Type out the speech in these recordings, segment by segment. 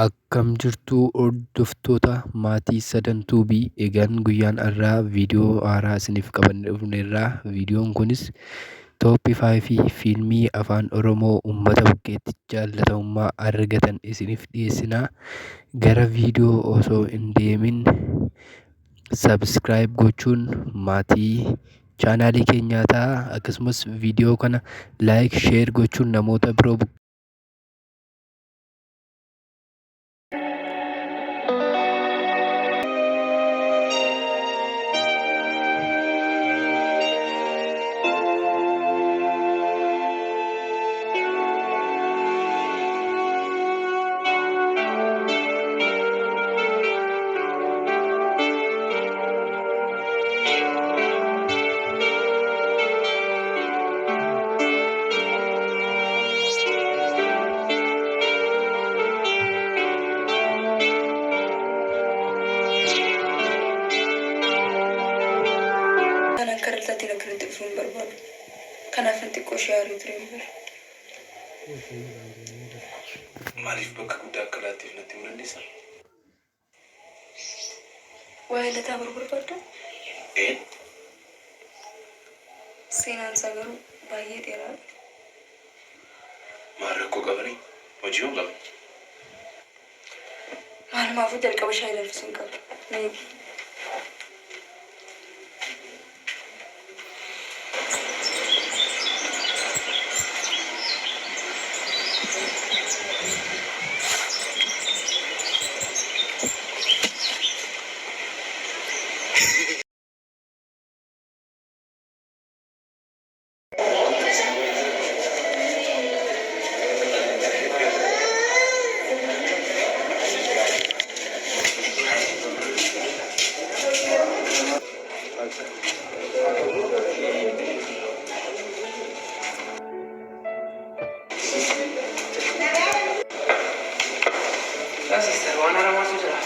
Akkam jirtuu hordoftoota maatii sadantuubii egaan guyyaan har'aa viidiyoo haaraa isiniif qabannee dhufneerraa. Viidiyoon kunis tooppii 5 fiilmii afaan oromoo uummata bukkeetti jaalatamummaa argatan isiniif dhiyeessinaa. Gara viidiyoo osoo hin deemin sabskiraayib gochuun maatii chaanaalii keenyaa ta'aa. Akkasumas viidiyoo kana laayik sheer gochuun namoota biroo Kanan karaltatti nakirratti dhufuun barbaadu. Kanaafan xiqqoo shaarii ture hin bara. Maaliif bakka guddaa akka laattiif natti himuu dandeessaa? Waa'ee lataa barbaadda? Ee? Seenaan isaa garuu baay'ee dheeraadha. Maal rakkoo qabanii? Hojii hoo qaban? Maalumaafuu jalqaba shaayii danfisuun qaba. Sister, waan aramaatu jira.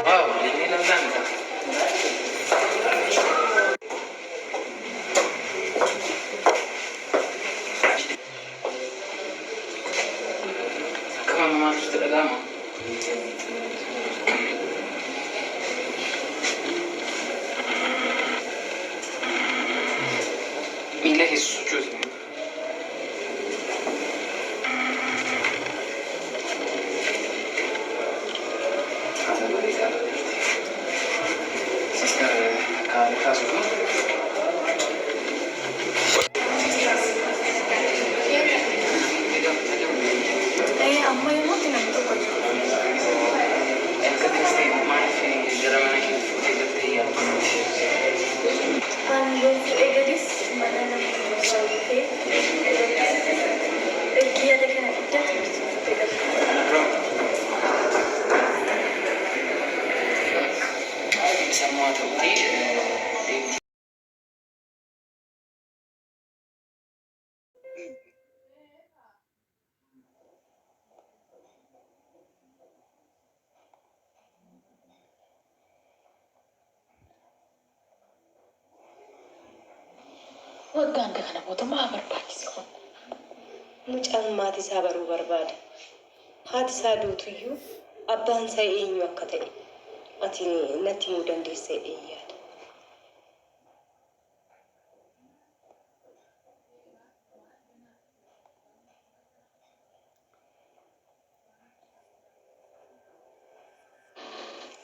Waaw, inni lamdaan isa. Akkama namaatu itti dhaga'ama. Miila keessa sochoosi. Sister, kan kaasutu. Amma yommuu namni tokko jiru. Erga teessee maaliif gara mana kee fuutee jettee yaaddu? Kan gochuu eegalis mana namni tokko ta'ee yaada kana iddoo tursiisuuf Sammuu haa ta'uutii deemti. Waggaan kana mootummaa barbaachise kun Mucaan maatii isaa baruu barbaada. Haati isaa duutuyyuu abbaan isaa eenyu akka ta'e ati natti himuu dandeessa yaada.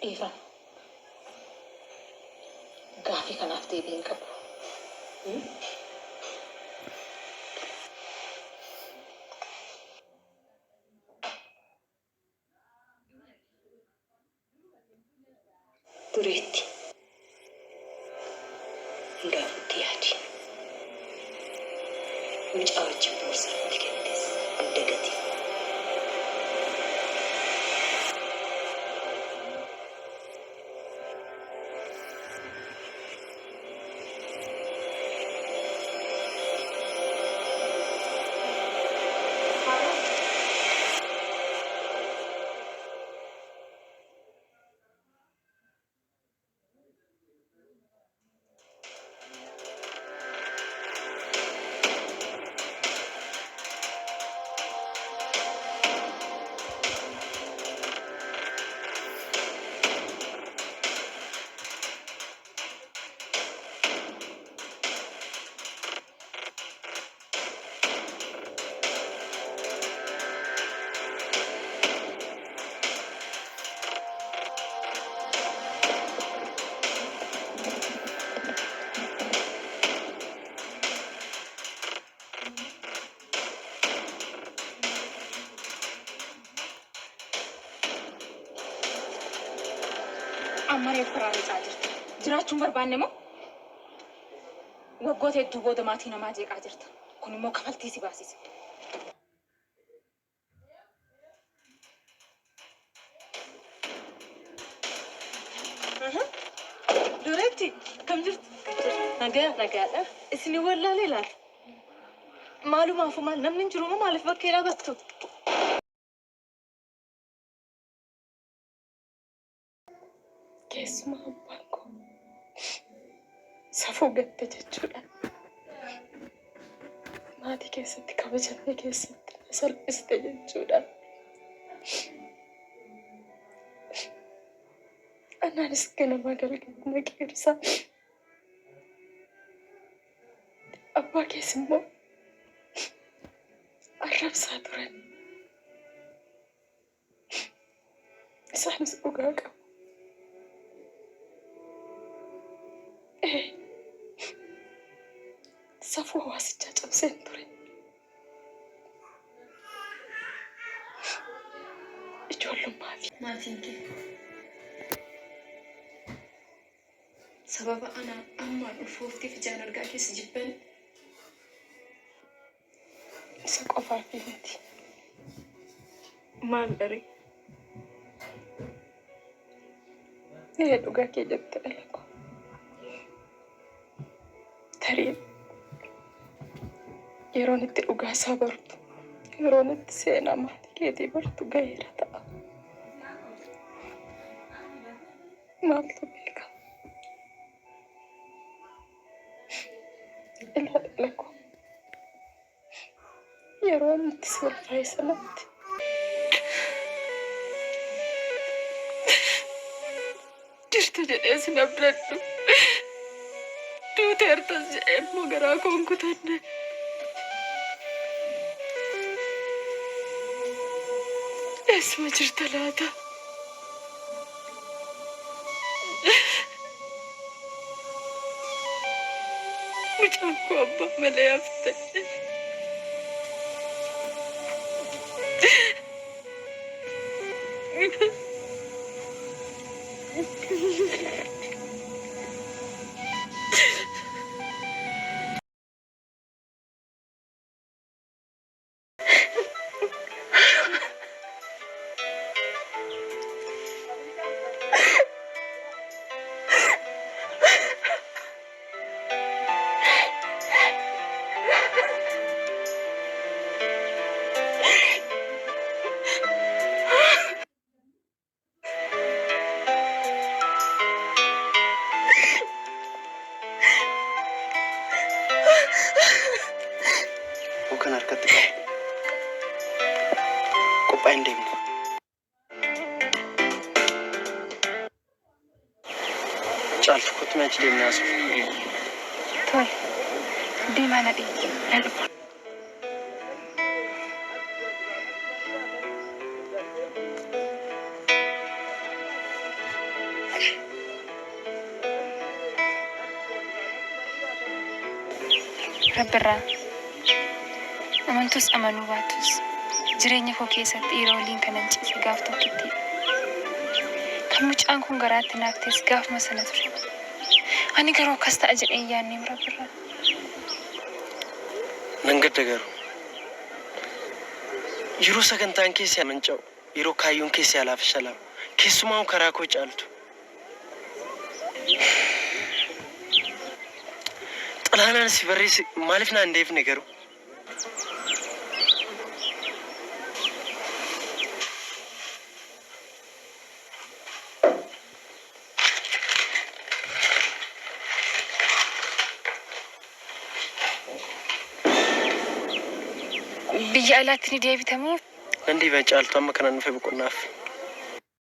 dhiifama. Gaafii kanaaf deebii hin qabu. Dureetti hundaafutti yaadi. Mucaa wajjin boorsaa itti kennes adda gati. أمانة فراري ساجرت جراچون بربانة مو وقوت الدوبو دماتينا ما جيك عجرت كوني مو كفلتي سي باسيس دورتي كم جرت نجا اسني ولا ليلات مالو ما فما نمن جروما مالف بكيرا بتو كيس ما بانكو سافو قد تجولا ما دي كيس تكبجني كيس نسل استجولا أنا نسكن ما قلت نكيرسا أبا كيس مو الرب صادرين صح نسوقك إيه صفو واسجة سنتري إجول ما فينك سبب أنا أما الفوفتي في جان القاكي سجبن سقفا في بيتي ما أدري هي القاكي جبت لكم تريد يرونت القاسا برضو يرونت سينا ما كيدي برضو غيرة ما أطلبك إلا لكم يرونت سوى الفيصلات جرت جلس نبردو دوتر تزعل مقراكم كتن اسمه جرت لاتا مجاكو أبا ملا يفتح وكان أركض قبائن ديمو جالت كنت ما تدي الناس طيب دي ما ندي رب الرا أمنتوس أمنو باتوس جريني كو كيسات إيرولين كننجي سيقاف توكيتي كموش أنكم قرات نافتي سيقاف مسنة تري أني قروا كستا أجل إياني رب الرا ننقد قروا يرو سكنتان كيسي منجو يرو كايون كيسي على فشلا كيسو ماو كراكو جالتو طلعنا نسيبريس مالفنا نديف نقروا بيجي ألاتني ديبي تمو نندي بجالتو أما كنا نفهم كناف